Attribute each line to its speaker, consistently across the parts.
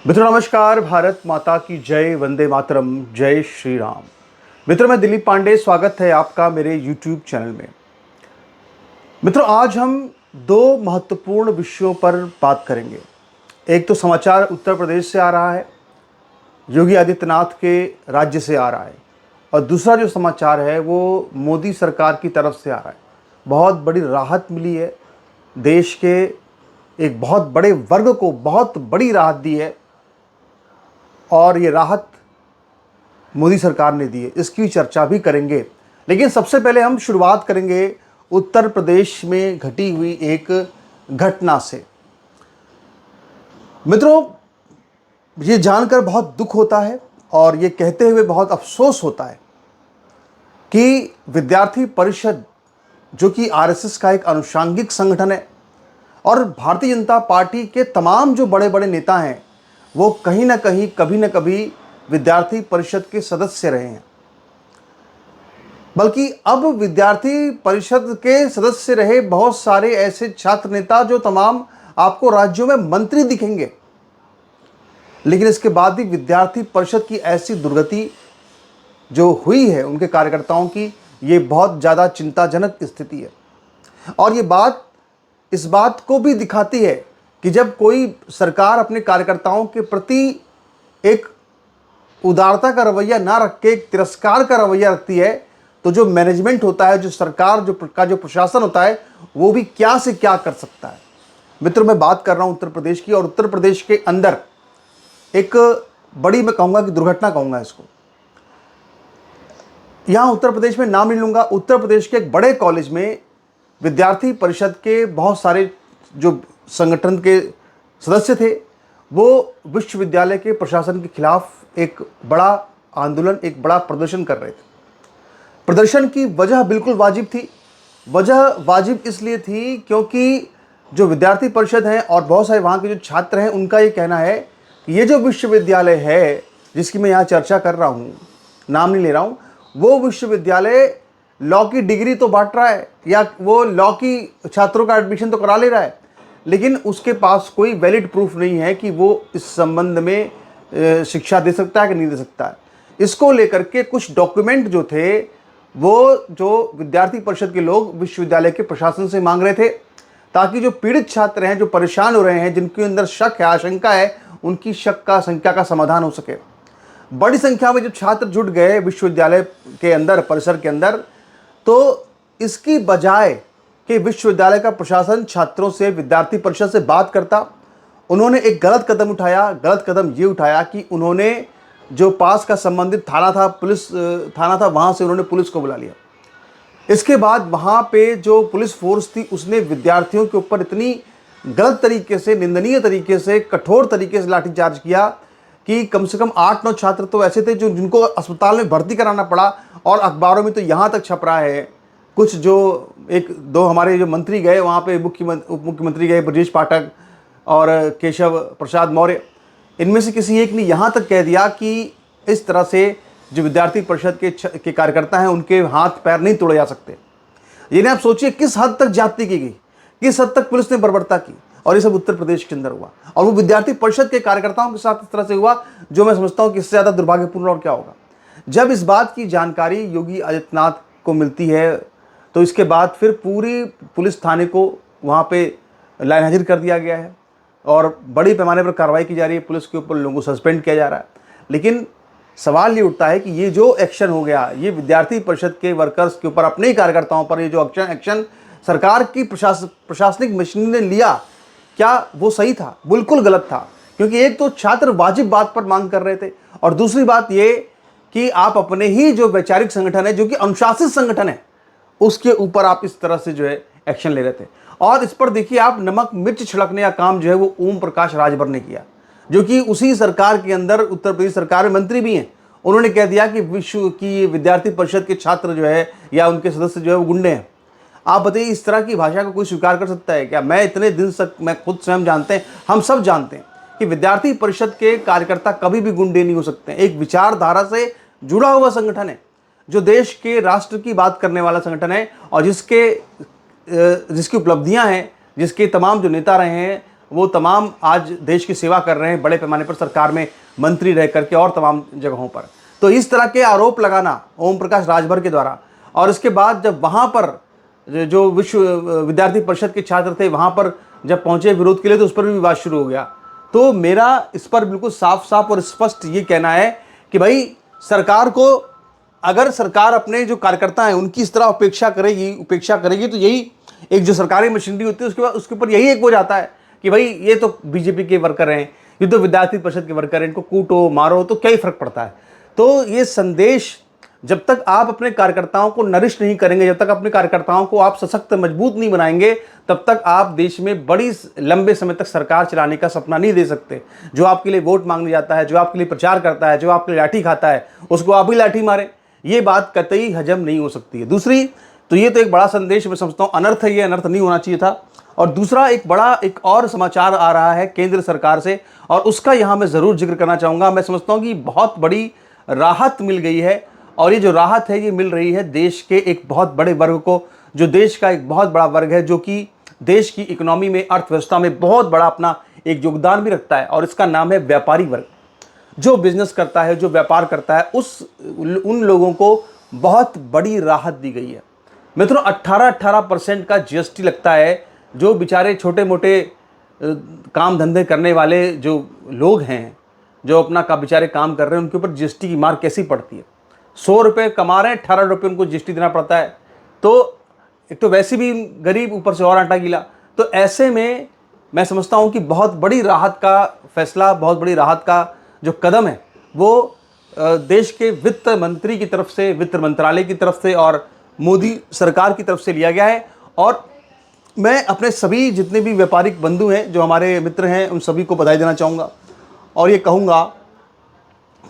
Speaker 1: मित्रों नमस्कार। भारत माता की जय, वंदे मातरम, जय श्री राम। मित्रों मैं दिलीप पांडे, स्वागत है आपका मेरे YouTube चैनल में। मित्रों आज हम दो महत्वपूर्ण विषयों पर बात करेंगे। एक तो समाचार उत्तर प्रदेश से आ रहा है, योगी आदित्यनाथ के राज्य से आ रहा है, और दूसरा जो समाचार है वो मोदी सरकार की तरफ से आ रहा है। बहुत बड़ी राहत मिली है, देश के एक बहुत बड़े वर्ग को बहुत बड़ी राहत दी है, और ये राहत मोदी सरकार ने दी है। इसकी चर्चा भी करेंगे, लेकिन सबसे पहले हम शुरुआत करेंगे उत्तर प्रदेश में घटी हुई एक घटना से। मित्रों ये जानकर बहुत दुख होता है और ये कहते हुए बहुत अफसोस होता है कि विद्यार्थी परिषद, जो कि आरएसएस का एक अनुषांगिक संगठन है, और भारतीय जनता पार्टी के तमाम जो बड़े बड़े नेता हैं वो कहीं ना कहीं कभी ना कभी विद्यार्थी परिषद के सदस्य रहे हैं। बल्कि अब विद्यार्थी परिषद के सदस्य रहे बहुत सारे ऐसे छात्र नेता जो तमाम आपको राज्यों में मंत्री दिखेंगे, लेकिन इसके बाद भी विद्यार्थी परिषद की ऐसी दुर्गति जो हुई है उनके कार्यकर्ताओं की, ये बहुत ज़्यादा चिंताजनक स्थिति है। और ये बात इस बात को भी दिखाती है कि जब कोई सरकार अपने कार्यकर्ताओं के प्रति एक उदारता का रवैया ना रख के एक तिरस्कार का रवैया रखती है, तो जो मैनेजमेंट होता है, जो सरकार जो प्रशासन होता है, वो भी क्या से क्या कर सकता है। मित्रों मैं बात कर रहा हूँ उत्तर प्रदेश की, और उत्तर प्रदेश के अंदर एक बड़ी, मैं कहूँगा कि दुर्घटना कहूँगा इसको। यहाँ उत्तर प्रदेश में नाम नहीं लूँगा, उत्तर प्रदेश के एक बड़े कॉलेज में विद्यार्थी परिषद के बहुत सारे जो संगठन के सदस्य थे, वो विश्वविद्यालय के प्रशासन के खिलाफ एक बड़ा आंदोलन, एक बड़ा प्रदर्शन कर रहे थे। प्रदर्शन की वजह बिल्कुल वाजिब थी। वजह वाजिब इसलिए थी क्योंकि जो विद्यार्थी परिषद हैं और बहुत सारे वहाँ के जो छात्र हैं, उनका ये कहना है कि ये जो विश्वविद्यालय है जिसकी मैं यहाँ चर्चा कर रहा हूँ, नाम नहीं ले रहा हूँ, वो विश्वविद्यालय लॉ की डिग्री तो बांट रहा है या वो लॉ की छात्रों का एडमिशन तो करा ले रहा है, लेकिन उसके पास कोई वैलिड प्रूफ नहीं है कि वो इस संबंध में शिक्षा दे सकता है कि नहीं दे सकता है। इसको लेकर के कुछ डॉक्यूमेंट जो थे वो जो विद्यार्थी परिषद के लोग विश्वविद्यालय के प्रशासन से मांग रहे थे, ताकि जो पीड़ित छात्र हैं, जो परेशान हो रहे हैं, जिनके अंदर शक है, आशंका है, उनकी शक का संख्या का समाधान हो सके। बड़ी संख्या में जो छात्र जुट गए विश्वविद्यालय के अंदर, परिसर के अंदर, तो इसकी बजाय कि विश्वविद्यालय का प्रशासन छात्रों से, विद्यार्थी परिषद से बात करता, उन्होंने एक गलत कदम उठाया। गलत कदम ये उठाया कि उन्होंने जो पास का संबंधित थाना था, पुलिस थाना था, वहाँ से उन्होंने पुलिस को बुला लिया। इसके बाद वहाँ पे जो पुलिस फोर्स थी उसने विद्यार्थियों के ऊपर इतनी गलत तरीके से, निंदनीय तरीके से, कठोर तरीके से लाठीचार्ज किया कि कम से कम 8-9 छात्र तो ऐसे थे जिनको अस्पताल में भर्ती कराना पड़ा। और अखबारों में तो यहाँ तक छप रहा है, कुछ जो 1-2 हमारे जो मंत्री गए वहाँ पे, उप मुख्यमंत्री गए ब्रजेश पाठक और केशव प्रसाद मौर्य, इनमें से किसी एक ने यहाँ तक कह दिया कि इस तरह से जो विद्यार्थी परिषद के कार्यकर्ता हैं उनके हाथ पैर नहीं तोड़े जा सकते। यानी आप सोचिए किस हद तक ज्यादती की गई, किस हद तक पुलिस ने बर्बरता की, और ये सब उत्तर प्रदेश के अंदर हुआ, और वो विद्यार्थी परिषद के कार्यकर्ताओं के साथ इस तरह से हुआ, जो मैं समझता हूँ कि इससे ज़्यादा दुर्भाग्यपूर्ण और क्या होगा। जब इस बात की जानकारी योगी आदित्यनाथ को मिलती है, तो इसके बाद फिर पूरी पुलिस थाने को वहाँ पे लाइन हाजिर कर दिया गया है और बड़ी पैमाने पर कार्रवाई की जा रही है। पुलिस के ऊपर लोगों को सस्पेंड किया जा रहा है। लेकिन सवाल ये उठता है कि ये जो एक्शन हो गया, ये विद्यार्थी परिषद के वर्कर्स के ऊपर, अपने ही कार्यकर्ताओं पर ये जो एक्शन सरकार की प्रशासनिक मशीनरी ने लिया, क्या वो सही था? बिल्कुल गलत था। क्योंकि एक तो छात्र वाजिब बात पर मांग कर रहे थे, और दूसरी बात ये कि आप अपने ही जो वैचारिक संगठन है, जो कि अनुशासित संगठन है, उसके ऊपर आप इस तरह से जो है एक्शन ले रहे थे। और इस पर देखिए आप, नमक मिर्च छिड़कने का काम जो है वो ओम प्रकाश राजभर ने किया, जो कि उसी सरकार के अंदर उत्तर प्रदेश सरकार में मंत्री भी हैं। उन्होंने कह दिया कि विश्व की विद्यार्थी परिषद के छात्र जो है या उनके सदस्य जो है वो गुंडे हैं। आप बताइए, इस तरह की भाषा को कोई स्वीकार कर सकता है क्या? मैं इतने दिन तक, मैं खुद स्वयं जानते हैं, हम सब जानते हैं कि विद्यार्थी परिषद के कार्यकर्ता कभी भी गुंडे नहीं हो सकते। एक विचारधारा से जुड़ा हुआ संगठन है, जो देश के राष्ट्र की बात करने वाला संगठन है, और जिसकी उपलब्धियां हैं, जिसके तमाम जो नेता रहे हैं वो तमाम आज देश की सेवा कर रहे हैं बड़े पैमाने पर, सरकार में मंत्री रह करके और तमाम जगहों पर। तो इस तरह के आरोप लगाना ओम प्रकाश राजभर के द्वारा, और इसके बाद जब वहाँ पर जो विश्व विद्यार्थी परिषद के छात्र थे वहाँ पर जब पहुँचे विरोध के लिए, तो उस पर भी विवाद शुरू हो गया। तो मेरा इस पर बिल्कुल साफ साफ और स्पष्ट ये कहना है कि भाई सरकार को, अगर सरकार अपने जो कार्यकर्ता हैं उनकी इस तरह उपेक्षा करेगी तो यही एक जो सरकारी मशीनरी होती है उसके बाद उसके ऊपर यही एक वो जाता है कि भाई ये तो बीजेपी के वर्कर हैं, ये तो विद्यार्थी परिषद के वर्कर हैं, इनको कूटो मारो तो क्या ही फर्क पड़ता है। तो ये संदेश जब तक आप अपने कार्यकर्ताओं को नरिश नहीं करेंगे, जब तक अपने कार्यकर्ताओं को आप सशक्त मजबूत नहीं बनाएंगे, तब तक आप देश में बड़ी लंबे समय तक सरकार चलाने का सपना नहीं दे सकते। जो आपके लिए वोट मांगने जाता है, जो आपके लिए प्रचार करता है, जो आपके लिए लाठी खाता है, उसको आप ही लाठी मारें, ये बात कतई हजम नहीं हो सकती है। दूसरी तो ये तो एक बड़ा संदेश मैं समझता हूँ, अनर्थ है, ये अनर्थ नहीं होना चाहिए था। और दूसरा एक और समाचार आ रहा है केंद्र सरकार से, और उसका यहाँ मैं ज़रूर जिक्र करना चाहूँगा। मैं समझता हूँ कि बहुत बड़ी राहत मिल गई है, और ये जो राहत है ये मिल रही है देश के एक बहुत बड़े वर्ग को, जो देश का एक बहुत बड़ा वर्ग है, जो कि देश की इकोनॉमी में, अर्थव्यवस्था में बहुत बड़ा अपना एक योगदान भी रखता है, और इसका नाम है व्यापारी वर्ग। जो बिजनेस करता है, जो व्यापार करता है, उन लोगों को बहुत बड़ी राहत दी गई है। मित्रों 18% का जीएसटी लगता है। जो बेचारे छोटे मोटे काम धंधे करने वाले जो लोग हैं, जो अपना का बेचारे काम कर रहे हैं, उनके ऊपर जीएसटी की मार कैसी पड़ती है। 100 रुपये कमा रहे हैं, 18 रुपये उनको जीएसटी देना पड़ता है। तो एक तो वैसे भी गरीब, ऊपर से और आटा गीला। तो ऐसे में मैं समझता हूँ कि बहुत बड़ी राहत का फैसला, बहुत बड़ी राहत का जो कदम है वो देश के वित्त मंत्री की तरफ से, वित्त मंत्रालय की तरफ से और मोदी सरकार की तरफ से लिया गया है। और मैं अपने सभी जितने भी व्यापारिक बंधु हैं, जो हमारे मित्र हैं, उन सभी को बधाई देना चाहूँगा, और ये कहूँगा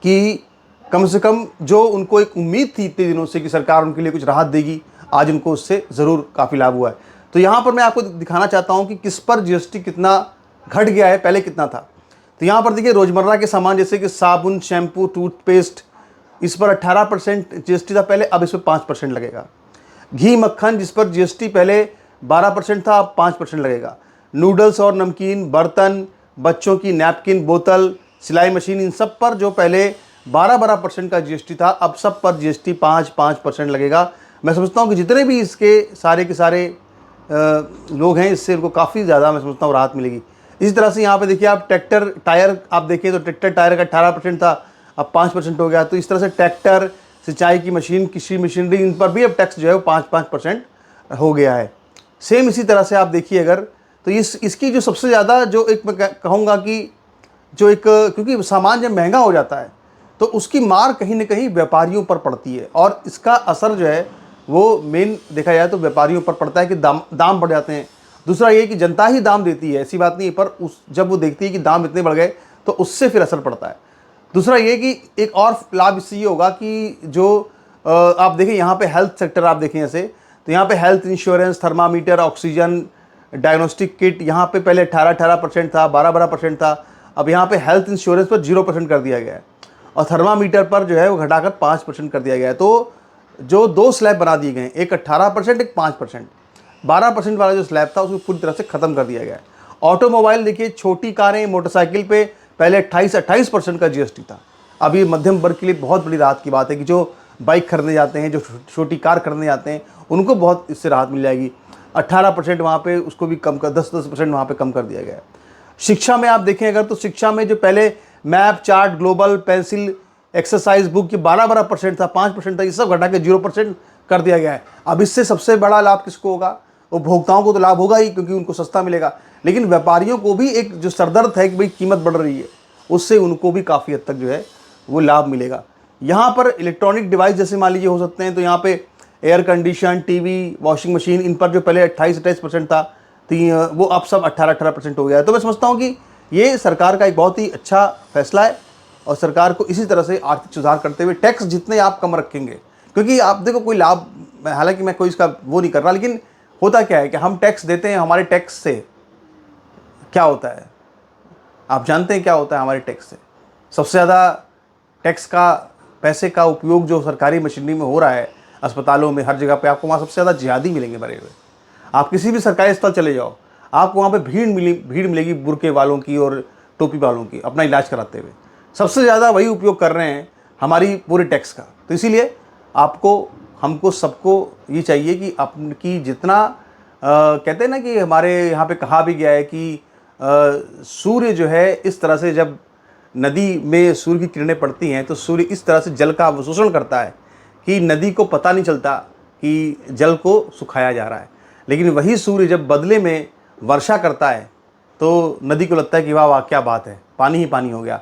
Speaker 1: कि कम से कम जो उनको एक उम्मीद थी इतने दिनों से कि सरकार उनके लिए कुछ राहत देगी, आज उनको उससे ज़रूर काफ़ी लाभ हुआ है। तो यहाँ पर मैं आपको दिखाना चाहता हूँ कि किस पर जीएसटी कितना घट गया है, पहले कितना था। तो यहाँ पर देखिए, रोज़मर्रा के सामान जैसे कि साबुन, शैम्पू, टूथपेस्ट, इस पर 18% जीएसटी था पहले, अब इस पर 5% लगेगा। घी मक्खन जिस पर जीएसटी पहले 12% था, अब 5% लगेगा। नूडल्स और नमकीन, बर्तन, बच्चों की नैपकिन, बोतल, सिलाई मशीन, इन सब पर जो पहले 12% का जीएसटी था, अब सब पर जीएसटी 5% लगेगा। मैं समझता हूँ कि जितने भी इसके सारे के सारे लोग हैं, इससे उनको काफ़ी ज़्यादा मैं समझता हूँ राहत मिलेगी। इसी तरह से यहाँ पे देखिए आप ट्रैक्टर टायर आप देखें तो ट्रैक्टर टायर का 18% था, अब 5% हो गया। तो इस तरह से ट्रैक्टर, सिंचाई की मशीन, कृषि मशीनरी, इन पर भी अब टैक्स जो है वो 5% हो गया है। सेम इसी तरह से आप देखिए अगर, तो इसकी जो सबसे ज़्यादा जो एक मैं कहूँगा कि जो एक, क्योंकि सामान जब महंगा हो जाता है तो उसकी मार कहीं ना कहीं व्यापारियों पर पड़ती है, और इसका असर जो है वो मेन देखा जाए तो व्यापारियों पर पड़ता है कि दाम बढ़ जाते हैं। दूसरा ये कि जनता ही दाम देती है, ऐसी बात नहीं है, पर जब वो देखती है कि दाम इतने बढ़ गए तो उससे फिर असर पड़ता है। दूसरा ये कि एक और लाभ इससे ये होगा कि जो आप देखें यहाँ पे हेल्थ सेक्टर आप देखें ऐसे, तो यहाँ पे health insurance, thermometer, oxygen, diagnostic kit, यहाँ पे पहले 18% था, 12% था, अब यहाँ पे हेल्थ इंश्योरेंस पर 0% कर दिया गया है, और थर्मामीटर पर जो है वो घटाकर 5% कर दिया गया है। तो जो 2 स्लैब बना दिए गए हैं, एक 18%, एक 5%। 12% वाला जो स्लैब था उसको पूरी तरह से ख़त्म कर दिया गया है। ऑटोमोबाइल देखिए, छोटी कारें, मोटरसाइकिल पे पहले 28% का जीएसटी था, अब ये मध्यम वर्ग के लिए बहुत बड़ी राहत की बात है कि जो बाइक खरीदने जाते हैं, जो छोटी कार खरीदने जाते हैं, उनको बहुत इससे राहत मिल जाएगी। 18% वहाँ पे उसको भी कम कर 10% वहाँ पे कम कर दिया गया है। शिक्षा में आप देखें अगर, तो शिक्षा में जो पहले map, chart, global, pencil, exercise book की 12% था, 5% था, ये सब घटा के 0% कर दिया गया है। अब इससे सबसे बड़ा लाभ किसको होगा? उपभोक्ताओं को तो लाभ होगा ही, क्योंकि उनको सस्ता मिलेगा, लेकिन व्यापारियों को भी एक जो सरदर्द है कि भाई कीमत बढ़ रही है, उससे उनको भी काफ़ी हद तक जो है वो लाभ मिलेगा। यहाँ पर इलेक्ट्रॉनिक डिवाइस जैसे मान लीजिए हो सकते हैं, तो यहाँ पे air condition, TV, washing machine, इन पर जो पहले 28% था, तो वो अब सब 18% हो गया है। तो मैं समझता हूँ कि ये सरकार का एक बहुत ही अच्छा फैसला है, और सरकार को इसी तरह से आर्थिक सुधार करते हुए टैक्स जितने आप कम रखेंगे, क्योंकि आप देखो कोई लाभ, हालांकि मैं कोई इसका वो नहीं कर रहा, लेकिन होता क्या है कि हम टैक्स देते हैं, हमारे टैक्स से क्या होता है आप जानते हैं क्या होता है? हमारे टैक्स से सबसे ज़्यादा टैक्स का पैसे का उपयोग जो सरकारी मशीनरी में हो रहा है, अस्पतालों में, हर जगह पे आपको वहाँ सबसे ज़्यादा जिहादी मिलेंगे भरे हुए। आप किसी भी सरकारी अस्पताल चले जाओ, आपको वहाँ पे भीड़ मिलेगी बुर्के वालों की और टोपी वालों की अपना इलाज कराते हुए। सबसे ज़्यादा वही उपयोग कर रहे हैं हमारी पूरे टैक्स का। तो इसीलिए आपको, हमको, सबको ये चाहिए कि आपकी जितना कहते हैं ना कि हमारे यहाँ पे कहा भी गया है कि सूर्य जो है इस तरह से जब नदी में सूर्य की किरणें पड़ती हैं तो सूर्य इस तरह से जल का अवशोषण करता है कि नदी को पता नहीं चलता कि जल को सुखाया जा रहा है। लेकिन वही सूर्य जब बदले में वर्षा करता है तो नदी को लगता है कि वाह वाह क्या बात है, पानी ही पानी हो गया।